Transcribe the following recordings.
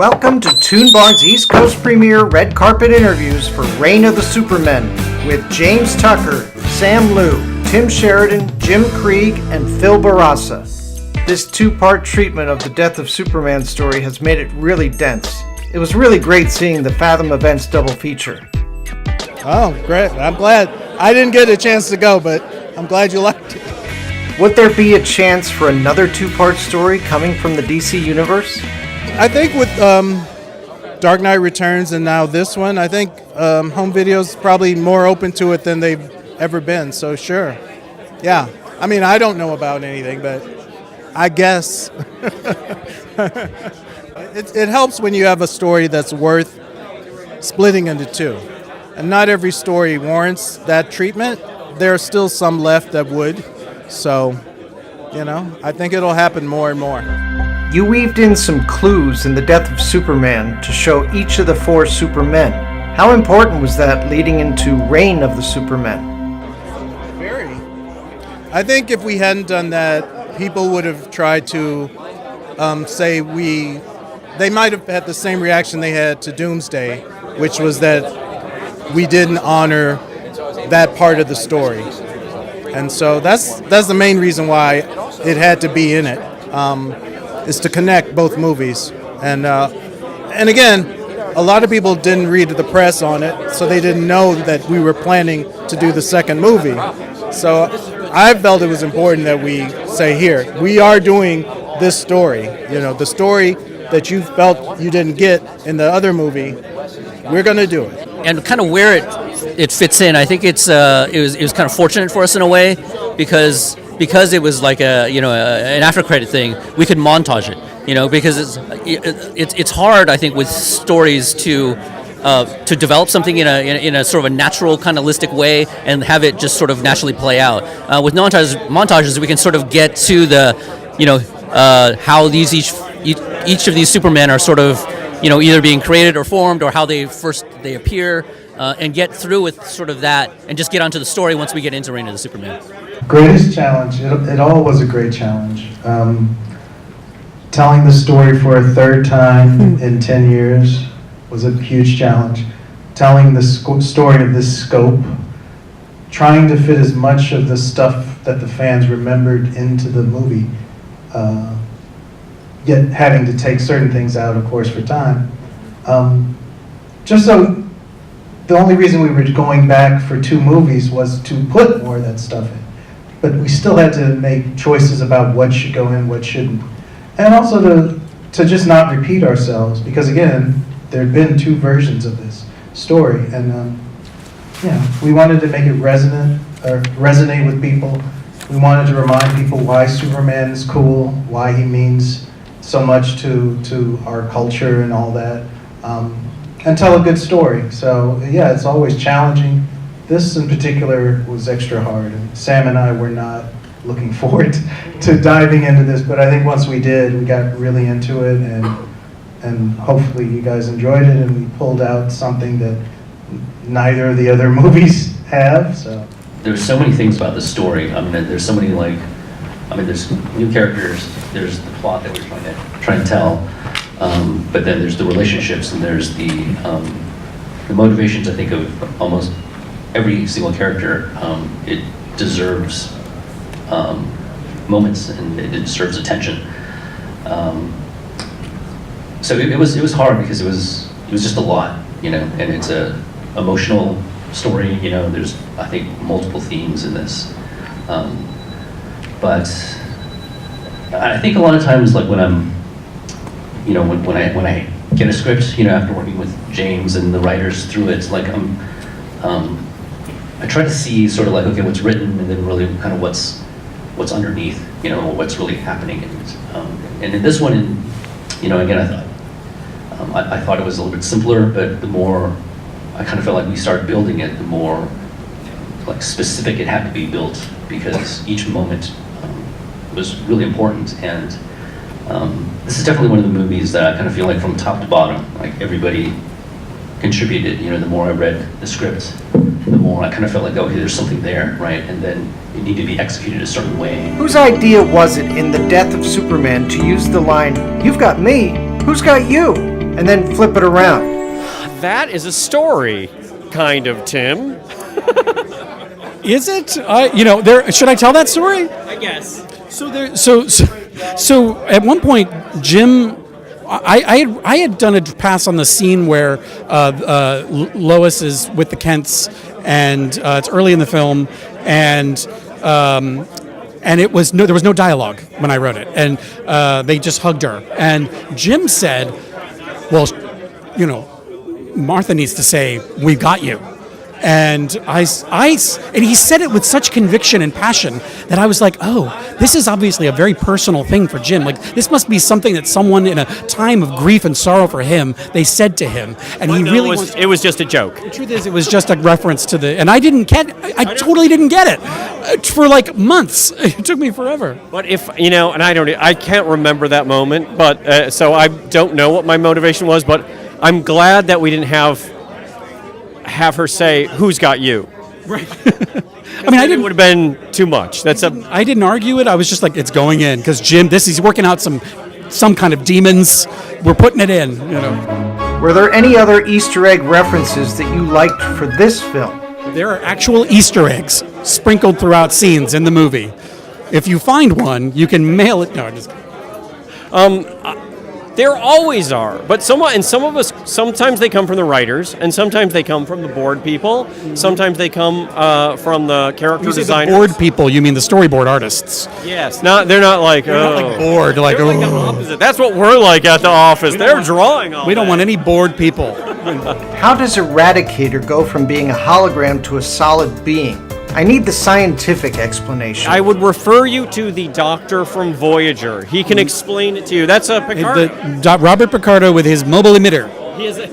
Welcome to ToonBarn's East Coast premiere red carpet interviews for Reign of the Supermen with James Tucker, Sam Liu, Tim Sheridan, Jim Krieg, and Phil Bourassa. This two-part treatment of the Death of Superman story has made it really dense. It was really great seeing the Fathom Events double feature. Oh, great. I'm glad. I didn't get a chance to go, but I'm glad you liked it. Would there be a chance for another two-part story coming from the DC Universe? I think with Dark Knight Returns and now this one, I think home video's probably more open to it than they've ever been, so sure. Yeah. I mean, I don't know about anything, but I guess. It helps when you have a story that's worth splitting into two. And not every story warrants that treatment. There are still some left that would. So, I think it'll happen more and more. You weaved in some clues in the Death of Superman to show each of the four Supermen. How important was that leading into Reign of the Supermen? Very. I think if we hadn't done that, people would have tried to say they might have had the same reaction they had to Doomsday, which was that we didn't honor that part of the story. And so that's the main reason why it had to be in it. Is to connect both movies. And again, a lot of people didn't read the press on it, so they didn't know that we were planning to do the second movie. So I felt it was important that we say, here, we are doing this story. The story that you felt you didn't get in the other movie, we're going to do it. And kind of where it fits in, I think it was kind of fortunate for us in a way, because it was like an after credit thing, we could montage it, because it's hard, I think, with stories to develop something in a sort of a natural kind of holistic way and have it just sort of naturally play out. With montages, we can sort of get to the how each of these Supermen are sort of either being created or formed, or how they appear, and get through with sort of that and just get onto the story once we get into Reign of the Superman. Greatest challenge, it all was a great challenge. Telling the story for a third time in 10 years was a huge challenge. Telling the story of this scope, trying to fit as much of the stuff that the fans remembered into the movie, yet having to take certain things out, of course, for time. Just so, the only reason we were going back for two movies was to put more of that stuff in. But we still had to make choices about what should go in, what shouldn't. And also to just not repeat ourselves, because again, there had been two versions of this story. And we wanted to make it resonate with people. We wanted to remind people why Superman is cool, why he means so much to our culture and all that, and tell a good story. So yeah, it's always challenging. This in particular was extra hard, and Sam and I were not looking forward to diving into this, but I think once we did, we got really into it, and hopefully you guys enjoyed it, and we pulled out something that neither of the other movies have. So there's so many things about the story. I mean, there's so many there's new characters, there's the plot that we're trying to tell, but then there's the relationships, and there's the motivations, I think, of almost every single character. It deserves moments, and it deserves attention. So it was hard because it was just a lot, and it's a emotional story. There's, I think, multiple themes in this. But I think a lot of times, like when I'm, when I get a script, after working with James and the writers through it, like I try to see sort of like, okay, what's written, and then really kind of what's underneath, what's really happening. And in this one, again, I thought it was a little bit simpler, but the more I kind of felt like we started building it, the more like specific it had to be built, because each moment was really important. And this is definitely one of the movies that I kind of feel like from top to bottom, like everybody contributed. The more I read the script, the more I kind of felt like, okay, there's something there, right? And then it needed to be executed a certain way. Whose idea was it in The Death of Superman to use the line, "You've got me, who's got you?" and then flip it around. That is a story, kind of, Tim. Is it? Should I tell that story? I guess. So at one point, Jim, I had done a pass on the scene where Lois is with the Kents, and it's early in the film, and there was no dialogue when I wrote it, and they just hugged her, and Jim said, "Well, Martha needs to say, 'We've got you.'" And and he said it with such conviction and passion that I was like, oh, this is obviously a very personal thing for Jim. Like, this must be something that someone in a time of grief and sorrow for him, they said to him. And he really it was just a joke. The truth is, it was just a reference to and I totally didn't get it for like months. It took me forever. But if, and I can't remember that moment, but so I don't know what my motivation was, but I'm glad that we didn't have her say, "Who's got you?" Right. It would have been too much. I didn't argue it. I was just like, it's going in because Jim, he's working out some kind of demons. We're putting it in. Were there any other Easter egg references that you liked for this film? There are actual Easter eggs sprinkled throughout scenes in the movie. If you find one, you can mail it. No, I'm just kidding. There always are, but some of us, sometimes they come from the writers, and sometimes they come from the board people. Sometimes they come from the character designers. The board people, you mean the storyboard artists? Yes, they're not like not like bored, like the opposite. That's what we're like at the office. They're drawing all We don't want any bored people. How does Eradicator go from being a hologram to a solid being? I need the scientific explanation. I would refer you to the doctor from Voyager. He can explain it to you. That's a Picardo. Robert Picardo with his mobile emitter.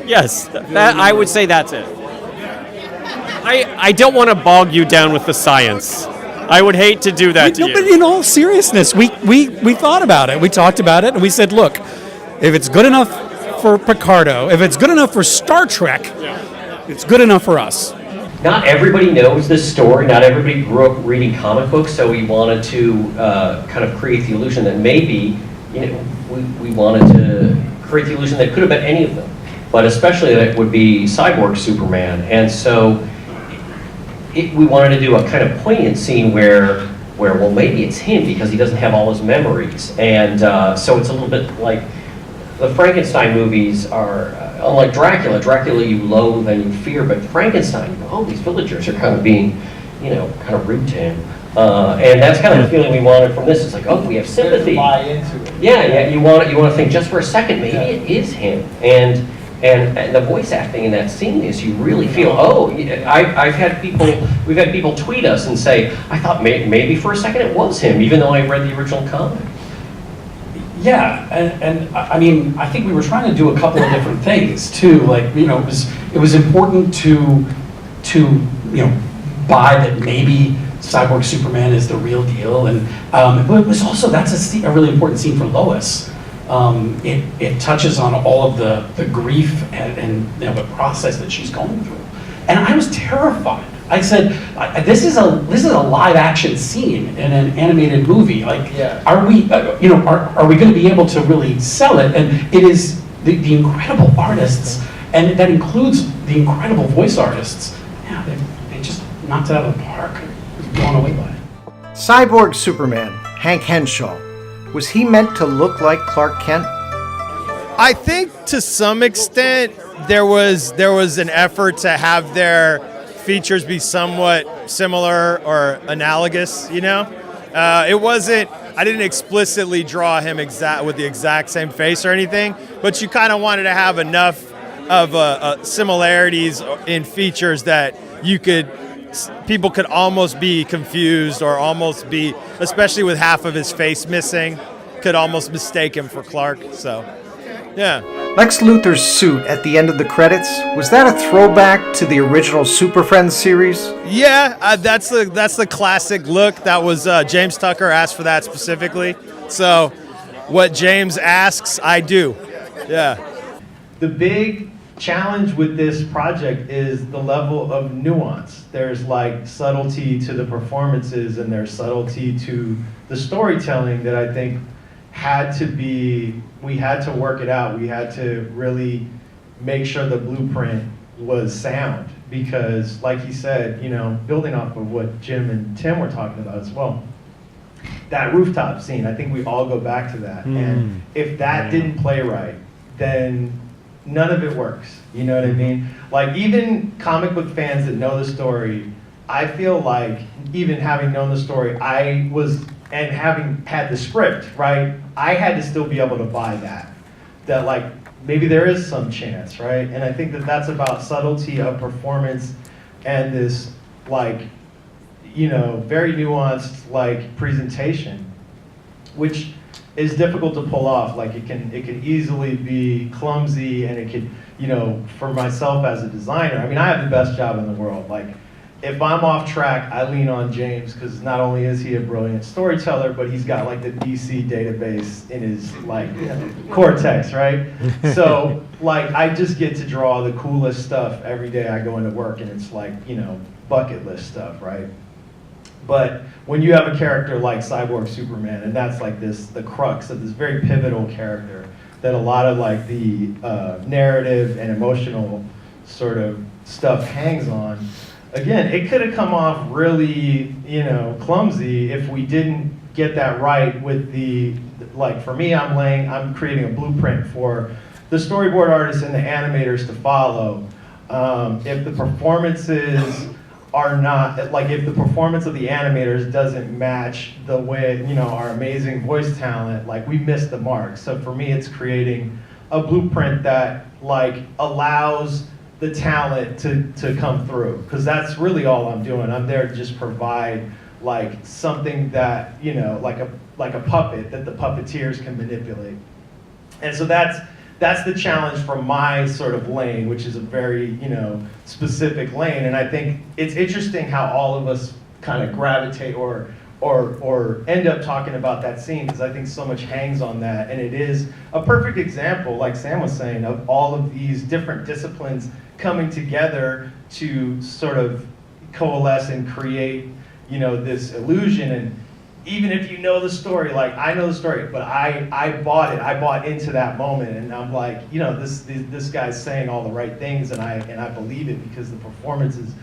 Yes, I would say that's it. I don't want to bog you down with the science. I would hate to do that to you. But in all seriousness, we thought about it. We talked about it, and we said, look, if it's good enough for Picardo, if it's good enough for Star Trek, it's good enough for us. Not everybody knows this story. Not everybody grew up reading comic books, so we wanted to kind of create the illusion that maybe, we wanted to create the illusion that it could have been any of them, but especially that it would be Cyborg Superman. And so we wanted to do a kind of poignant scene where well, maybe it's him because he doesn't have all his memories. And so it's a little bit like the Frankenstein movies are, unlike Dracula, you loathe and you fear, but Frankenstein, these villagers are kind of being, kind of rude to him. And that's kind of the feeling we wanted from this. It's like, we have sympathy. Buy into it. Yeah, you want to think just for a second, maybe it is him. And the voice acting in that scene is you really feel, we've had people tweet us and say, I thought maybe for a second it was him, even though I read the original comic. Yeah, and I mean, I think we were trying to do a couple of different things too. Like, it was important to buy that maybe Cyborg Superman is the real deal, and but it was also that's a really important scene for Lois. It touches on all of the grief and the process that she's going through, and I was terrified. I said, "This is a live action scene in an animated movie. Like, are we are we going to be able to really sell it?" And it is the incredible artists, and that includes the incredible voice artists. Yeah, they just knocked it out of the park. I was blown away by it. Cyborg Superman, Hank Henshaw. Was he meant to look like Clark Kent? I think to some extent there was an effort to have their features be somewhat similar or analogous, It wasn't, I didn't explicitly draw him with the exact same face or anything, but you kind of wanted to have enough of similarities in features that people could almost be confused or almost be, especially with half of his face missing, could almost mistake him for Clark, so, yeah. Lex Luthor's suit at the end of the credits, was that a throwback to the original Super Friends series? Yeah, that's the classic look. That was James Tucker asked for that specifically. So what James asks, I do. Yeah. The big challenge with this project is the level of nuance. There's like subtlety to the performances and there's subtlety to the storytelling that I think we had to work it out. We had to really make sure the blueprint was sound because, like he said, you know, building off of what Jim and Tim were talking about as well, that rooftop scene, I think we all go back to that. And if that didn't play right, then none of it works. You know what I mean? Like, even comic book fans that know the story, I feel like even having known the story, and having had the script, right, I had to still be able to buy that like, maybe there is some chance, right? And I think that that's about subtlety of performance and this, like, you know, very nuanced, like, presentation, which is difficult to pull off. Like, it can easily be clumsy, and it could, you know, for myself as a designer, I mean, I have the best job in the world. Like, if I'm off track, I lean on James, because not only is he a brilliant storyteller, but he's got, like, the DC database in his, like, cortex, right? So, like, I just get to draw the coolest stuff every day I go into work, and it's like, you know, bucket list stuff, right? But when you have a character like Cyborg Superman, and that's like the crux of this very pivotal character that a lot of, like, the narrative and emotional sort of stuff hangs on, again, it could have come off really, you know, clumsy if we didn't get that right with like, for me, I'm creating a blueprint for the storyboard artists and the animators to follow. If the performances are not, like, if the performance of the animators doesn't match the way, you know, our amazing voice talent, like, we missed the mark. So for me, it's creating a blueprint that, like, allows the talent to come through, because that's really all I'm doing. I'm there to just provide, like, something that, you know, like a puppet that the puppeteers can manipulate. And so that's the challenge from my sort of lane, which is a very, you know, specific lane. And I think it's interesting how all of us kind of gravitate or end up talking about that scene, because I think so much hangs on that. And it is a perfect example, like Sam was saying, of all of these different disciplines coming together to sort of coalesce and create, you know, this illusion. And even if you know the story, like, I know the story, but I bought it. I bought into that moment, and I'm like, you know, this guy's saying all the right things, and I believe it, because the performances,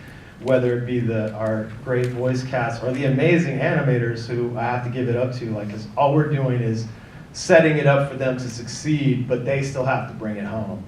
whether it be our great voice cast or the amazing animators, who I have to give it up to, like, 'cause all we're doing is setting it up for them to succeed, but they still have to bring it home.